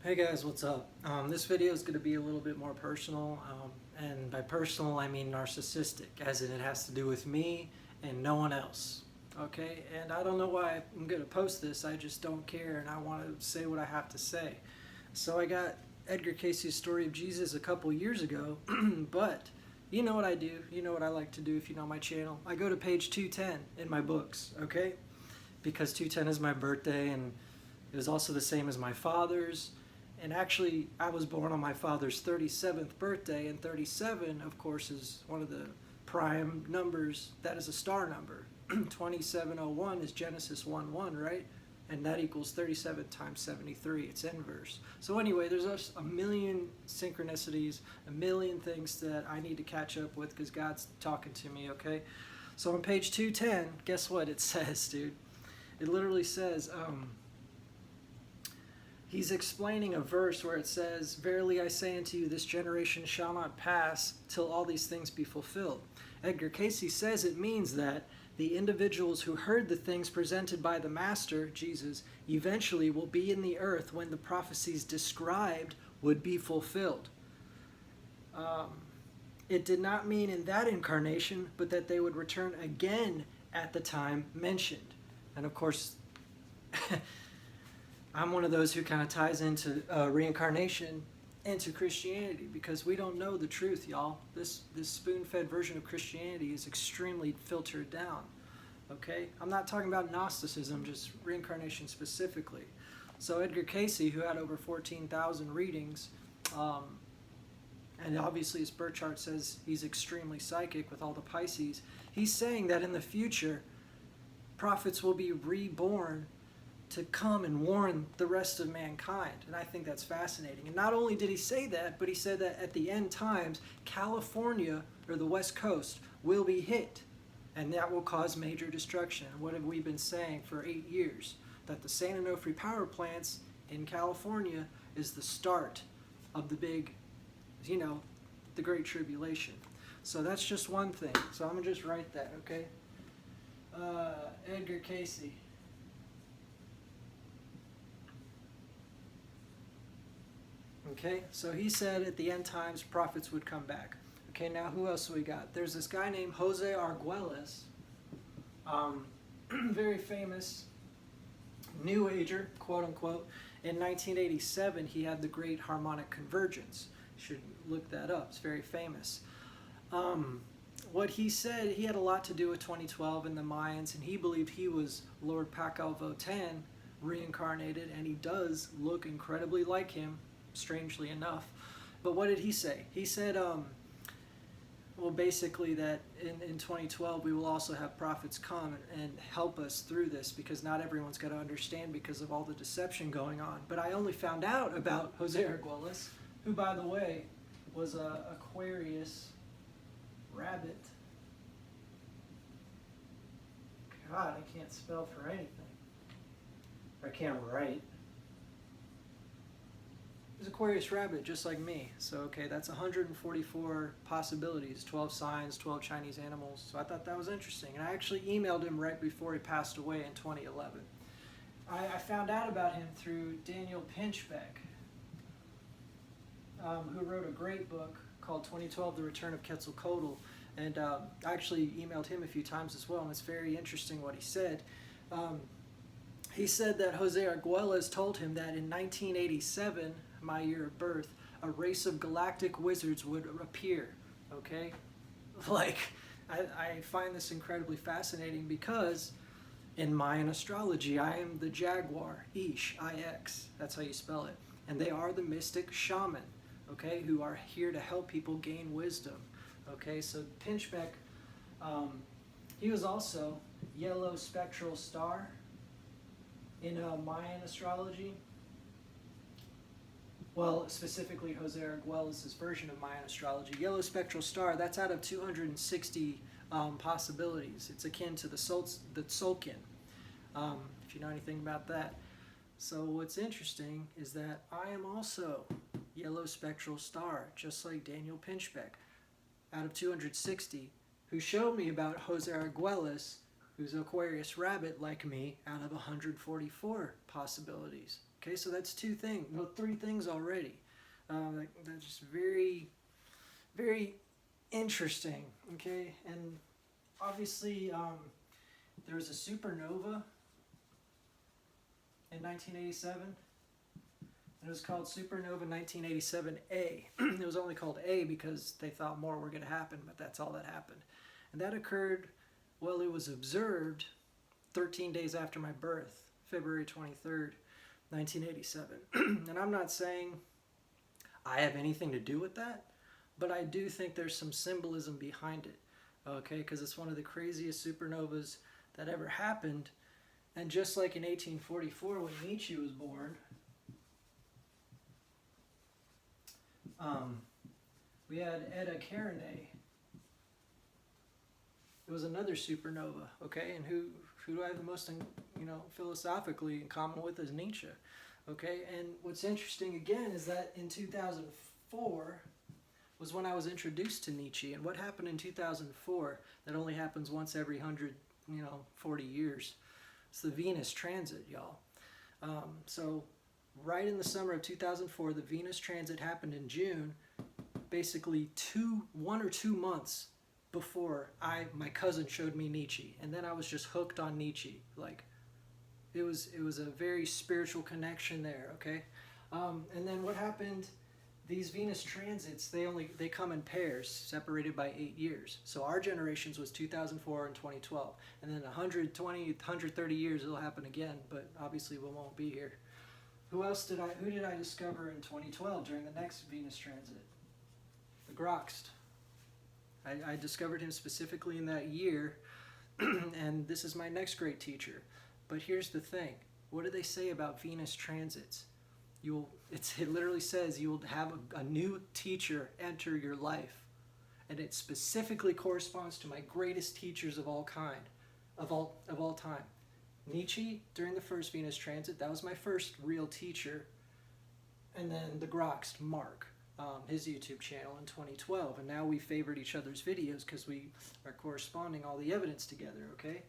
Hey guys, what's up? This video is going to be a little bit more personal, and by personal I mean narcissistic, as in it has to do with me and no one else. Okay, and I don't know why I'm going to post this, I just don't care and I want to say what I have to say. So I got Edgar Cayce's Story of Jesus a couple years ago, but you know what I do, you know what I like to do if you know my channel. I go to page 210 in my books, okay? Because 210 is my birthday and it was also the same as my father's. And actually, I was born on my father's 37th birthday, and 37, of course, is one of the prime numbers. That is a star number. 2701 is Genesis 1:1, right? And that equals 37 times 73. It's inverse. So anyway, there's just a million synchronicities, a million things that I need to catch up with because God's talking to me, okay? So on page 210, guess what it says, dude? It literally says, he's explaining a verse where it says, "Verily I say unto you, this generation shall not pass till all these things be fulfilled." Edgar Cayce says it means that the individuals who heard the things presented by the Master, Jesus, eventually will be in the earth when the prophecies described would be fulfilled. It did not mean in that incarnation, but that they would return again at the time mentioned. And of course, I'm one of those who kind of ties into reincarnation into Christianity because we don't know the truth, y'all. This spoon-fed version of Christianity is extremely filtered down, okay? I'm not talking about Gnosticism, just reincarnation specifically. So Edgar Cayce, who had over 14,000 readings, and obviously his birth chart says he's extremely psychic with all the Pisces, he's saying that in the future, prophets will be reborn to come and warn the rest of mankind. And I think that's fascinating. And not only did he say that, but he said that at the end times, California, or the West Coast, will be hit. And that will cause major destruction. What have we been saying for 8 years? That the San Onofre power plants in California is the start of the big, the Great Tribulation. So that's just one thing. So I'm going to just write that, okay? Edgar Cayce. Okay, so he said at the end times prophets would come back. Okay, now who else we got? There's this guy named Jose Arguelles, very famous New Ager, quote unquote. In 1987, he had the Great Harmonic Convergence. You should look that up. It's very famous. What he said, he had a lot to do with 2012 and the Mayans, and he believed he was Lord Pakal Votan reincarnated, and he does look incredibly like him, strangely enough. But what did he say? He said, well, basically that in 2012 we will also have prophets come and help us through this because not everyone's got to understand because of all the deception going on. But I only found out about Jose Arguelles, who, by the way, was a Aquarius rabbit. God, I can't spell for anything. I can't write. He's Aquarius rabbit, just like me. So, okay, that's 144 possibilities, 12 signs, 12 Chinese animals. So I thought that was interesting. And I actually emailed him right before he passed away in 2011. I found out about him through Daniel Pinchbeck, who wrote a great book called 2012, The Return of Quetzalcoatl. And I actually emailed him a few times as well, and it's very interesting what he said. He said that Jose Arguelles told him that in 1987, my year of birth, a race of galactic wizards would appear, okay? Like, I find this incredibly fascinating because in Mayan astrology, I am the Jaguar, Ish, I-X, that's how you spell it. And they are the mystic shaman, okay, who are here to help people gain wisdom, okay? So Pinchbeck, he was also yellow spectral star in Mayan astrology. Well, specifically Jose Arguelles' version of Mayan astrology. Yellow spectral star, that's out of 260 possibilities. It's akin to the Tzolk'in, if you know anything about that. So what's interesting is that I am also yellow spectral star, just like Daniel Pinchbeck, out of 260, who showed me about Jose Arguelles, who's Aquarius rabbit like me, out of 144 possibilities. Okay, so that's two things, no, three things already. That's just very, very interesting. Okay, and obviously there was a supernova in 1987. It was called Supernova 1987A. It was only called A because they thought more were going to happen, but that's all that happened. And that occurred, well, it was observed 13 days after my birth, February 23rd, 1987. And I'm not saying I have anything to do with that, but I do think there's some symbolism behind it, okay? Because it's one of the craziest supernovas that ever happened. And just like in 1844 when Nietzsche was born, we had Eta Carinae. It was another supernova, okay? And who do I have the most, philosophically in common with is Nietzsche, okay? And what's interesting again is that in 2004 was when I was introduced to Nietzsche. And what happened in 2004 that only happens once every 40 years? It's the Venus transit, y'all. So right in the summer of 2004, the Venus transit happened in June, basically 1 or 2 months before my cousin showed me Nietzsche, and then I was just hooked on Nietzsche. Like, it was a very spiritual connection there, okay? And then what happened? These Venus transits, they come in pairs, separated by 8 years. So our generations was 2004 and 2012, and then 120, 130 years it'll happen again, but obviously we won't be here. Who did I discover in 2012 during the next Venus transit? The Groxt. I discovered him specifically in that year, and this is my next great teacher. But here's the thing. What do they say about Venus transits? It literally says you will have a new teacher enter your life. And it specifically corresponds to my greatest teachers of all time. Nietzsche, during the first Venus transit, that was my first real teacher. And then the Groxt, Mark, his YouTube channel in 2012. And now we favored each other's videos because we are corresponding all the evidence together, okay?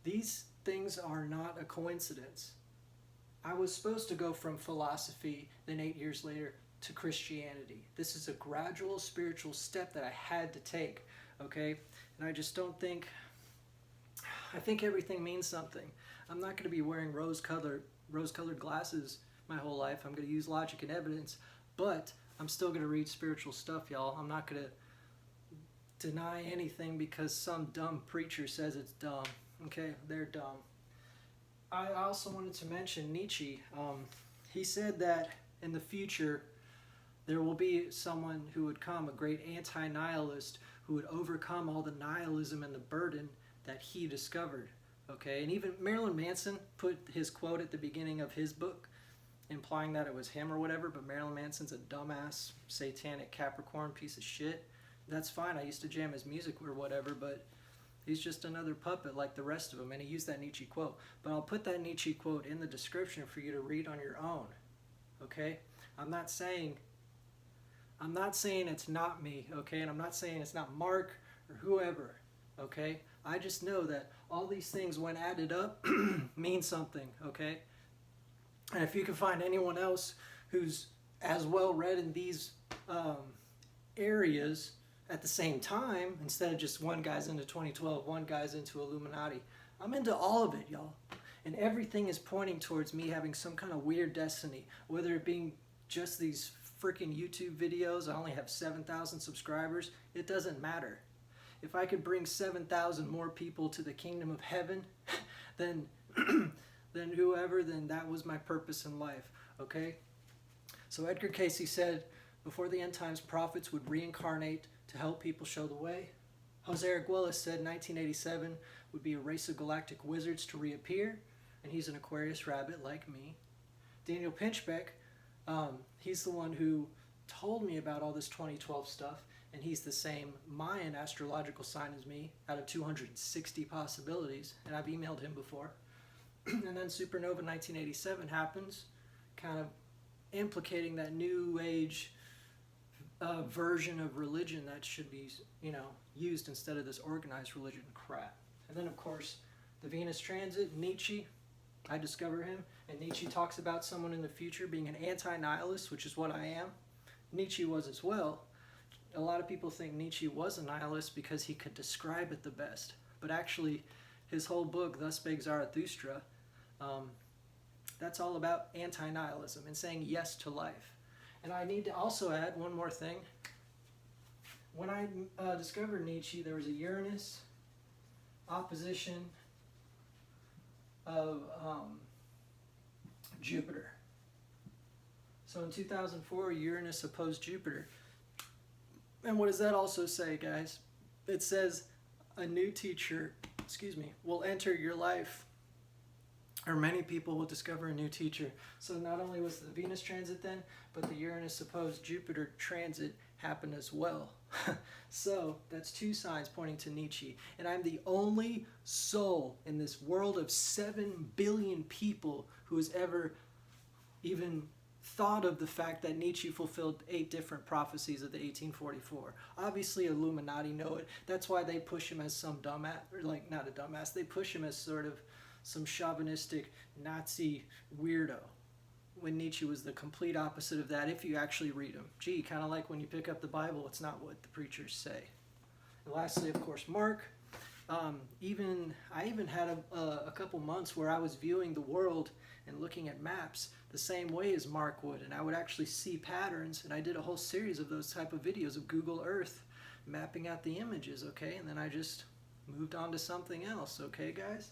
These things are not a coincidence. I was supposed to go from philosophy, then 8 years later, to Christianity. This is a gradual spiritual step that I had to take, okay? And I just don't think... I think everything means something. I'm not going to be wearing rose-colored glasses my whole life. I'm going to use logic and evidence, but I'm still going to read spiritual stuff, y'all. I'm not going to deny anything because some dumb preacher says it's dumb. Okay, they're dumb. I also wanted to mention Nietzsche. He said that in the future there will be someone who would come, a great anti-nihilist, who would overcome all the nihilism and the burden that he discovered. Okay, and even Marilyn Manson put his quote at the beginning of his book, implying that it was him or whatever, but Marilyn Manson's a dumbass, satanic Capricorn piece of shit. That's fine, I used to jam his music or whatever, but he's just another puppet like the rest of them, and he used that Nietzsche quote. But I'll put that Nietzsche quote in the description for you to read on your own, okay? I'm not saying it's not me, okay? And I'm not saying it's not Mark or whoever, okay? I just know that all these things, when added up, mean something, okay? And if you can find anyone else who's as well read in these areas at the same time, instead of just one guy's into 2012, one guy's into Illuminati, I'm into all of it, y'all. And everything is pointing towards me having some kind of weird destiny, whether it being just these freaking YouTube videos. I only have 7,000 subscribers. It doesn't matter. If I could bring 7,000 more people to the kingdom of heaven, then that was my purpose in life, okay? So Edgar Cayce said, before the end times, prophets would reincarnate to help people show the way. Jose Arguelles said 1987 would be a race of galactic wizards to reappear, and he's an Aquarius rabbit like me. Daniel Pinchbeck, he's the one who told me about all this 2012 stuff, and he's the same Mayan astrological sign as me, out of 260 possibilities, and I've emailed him before. And then Supernova 1987 happens, kind of implicating that new age version of religion that should be, used instead of this organized religion crap. And then, of course, the Venus transit, Nietzsche, I discover him, and Nietzsche talks about someone in the future being an anti-nihilist, which is what I am. Nietzsche was as well. A lot of people think Nietzsche was a nihilist because he could describe it the best. But actually, his whole book, Thus Spake Zarathustra, that's all about anti-nihilism and saying yes to life. And I need to also add one more thing. When I discovered Nietzsche, there was a Uranus opposition of Jupiter. So in 2004, Uranus opposed Jupiter. And what does that also say, guys? It says a new teacher, will enter your life, or many people will discover a new teacher. So not only was the Venus transit then, but the Uranus opposed Jupiter transit happened as well. So that's two signs pointing to Nietzsche. And I'm the only soul in this world of 7 billion people who has ever even thought of the fact that Nietzsche fulfilled 8 different prophecies of the 1844. Obviously Illuminati know it. That's why they push him as some dumbass, or like not a dumbass, they push him as sort of some chauvinistic Nazi weirdo, when Nietzsche was the complete opposite of that if you actually read him. Gee, kind of like when you pick up the Bible, it's not what the preachers say. And lastly, of course, Mark. I even had a couple months where I was viewing the world and looking at maps the same way as Mark would, and I would actually see patterns, and I did a whole series of those type of videos of Google Earth mapping out the images, okay? And then I just moved on to something else, okay, guys?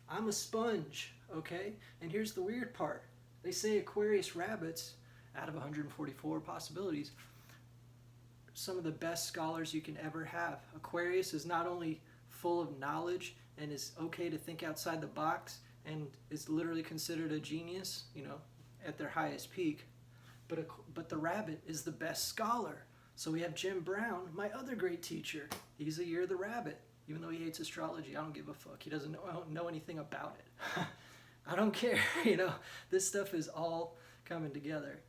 I'm a sponge, okay? And here's the weird part. They say Aquarius rabbits, out of 144 possibilities, some of the best scholars you can ever have. Aquarius is not only full of knowledge and is okay to think outside the box and is literally considered a genius, you know, at their highest peak, but the rabbit is the best scholar. So we have Jim Brown, my other great teacher. He's a year of the rabbit. Even though he hates astrology, I don't give a fuck. He doesn't know anything about it. I don't care, you know. This stuff is all coming together.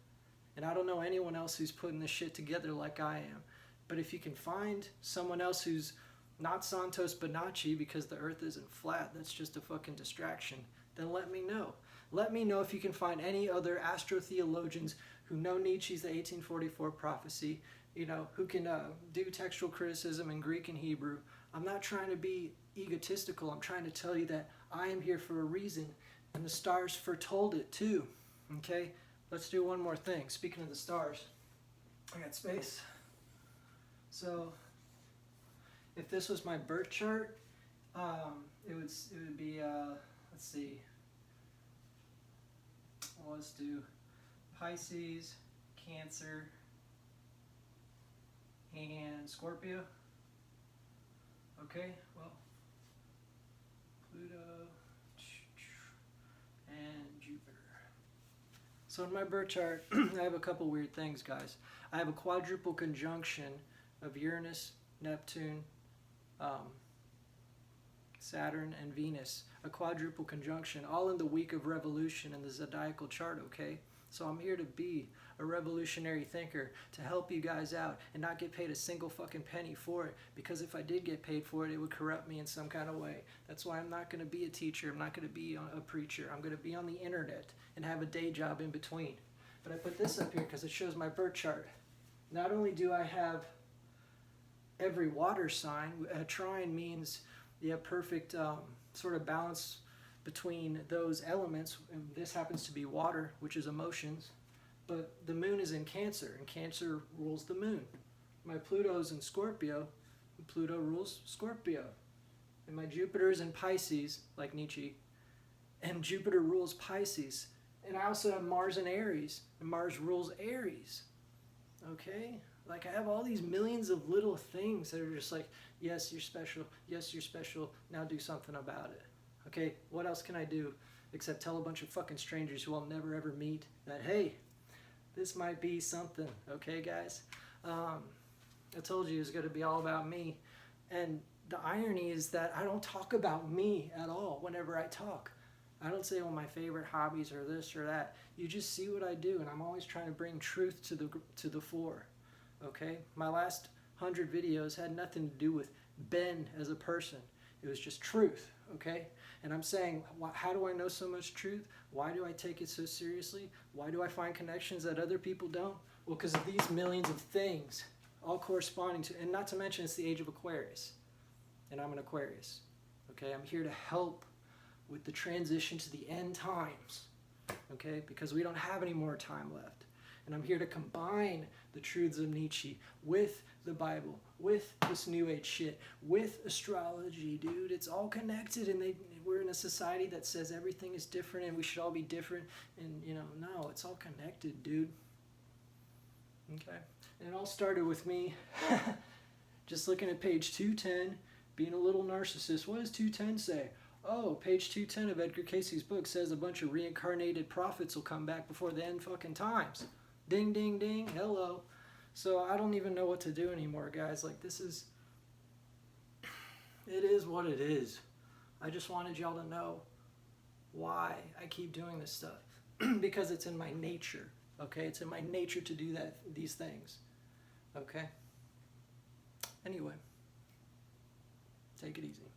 And I don't know anyone else who's putting this shit together like I am. But if you can find someone else who's not Santos Bonacci, because the earth isn't flat, that's just a fucking distraction, then let me know. Let me know if you can find any other astrotheologians who know Nietzsche's The 1844 Prophecy, you know, who can do textual criticism in Greek and Hebrew. I'm not trying to be egotistical. I'm trying to tell you that I am here for a reason, and the stars foretold it too. Okay? Let's do one more thing. Speaking of the stars, I got space. So, if this was my birth chart, it would be, let's see. Well, let's do Pisces, Cancer, and Scorpio. Okay, well, Pluto and Jupiter. So in my birth chart, I have a couple weird things, guys. I have a quadruple conjunction of Uranus, Neptune, Saturn, and Venus. A quadruple conjunction, all in the week of revolution in the zodiacal chart, okay? So I'm here to be a revolutionary thinker, to help you guys out and not get paid a single fucking penny for it, because if I did get paid for it, it would corrupt me in some kind of way. That's why I'm not going to be a teacher. I'm not going to be a preacher. I'm going to be on the internet and have a day job in between. But I put this up here because it shows my birth chart. Not only do I have every water sign, a trine means you have perfect sort of balance between those elements, and this happens to be water, which is emotions, but the moon is in Cancer, and Cancer rules the moon. My Pluto's in Scorpio, and Pluto rules Scorpio. And my Jupiter is in Pisces, like Nietzsche, and Jupiter rules Pisces. And I also have Mars in Aries, and Mars rules Aries. Okay? Like, I have all these millions of little things that are just like, yes, you're special, yes, you're special, now do something about it. Okay, what else can I do except tell a bunch of fucking strangers who I'll never ever meet that, hey, this might be something, okay, guys? I told you it's going to be all about me. And the irony is that I don't talk about me at all whenever I talk. I don't say, well, my favorite hobbies are this or that. You just see what I do, and I'm always trying to bring truth to the fore, okay? My last 100 videos had nothing to do with Ben as a person. It was just truth, okay? And I'm saying, how do I know so much truth? Why do I take it so seriously? Why do I find connections that other people don't? Well, because of these millions of things, all corresponding to, and not to mention it's the age of Aquarius, and I'm an Aquarius, okay? I'm here to help with the transition to the end times, okay? Because we don't have any more time left. And I'm here to combine the truths of Nietzsche with the Bible, with this New Age shit, with astrology, dude. It's all connected, and we're in a society that says everything is different and we should all be different. And, you know, no, it's all connected, dude. Okay? And it all started with me just looking at page 210, being a little narcissist. What does 210 say? Oh, page 210 of Edgar Casey's book says a bunch of reincarnated prophets will come back before the end fucking times. Ding, ding, ding, hello. So I don't even know what to do anymore, guys. Like, it is what it is. I just wanted y'all to know why I keep doing this stuff. Because it's in my nature, okay? It's in my nature to do these things, okay? Anyway, take it easy.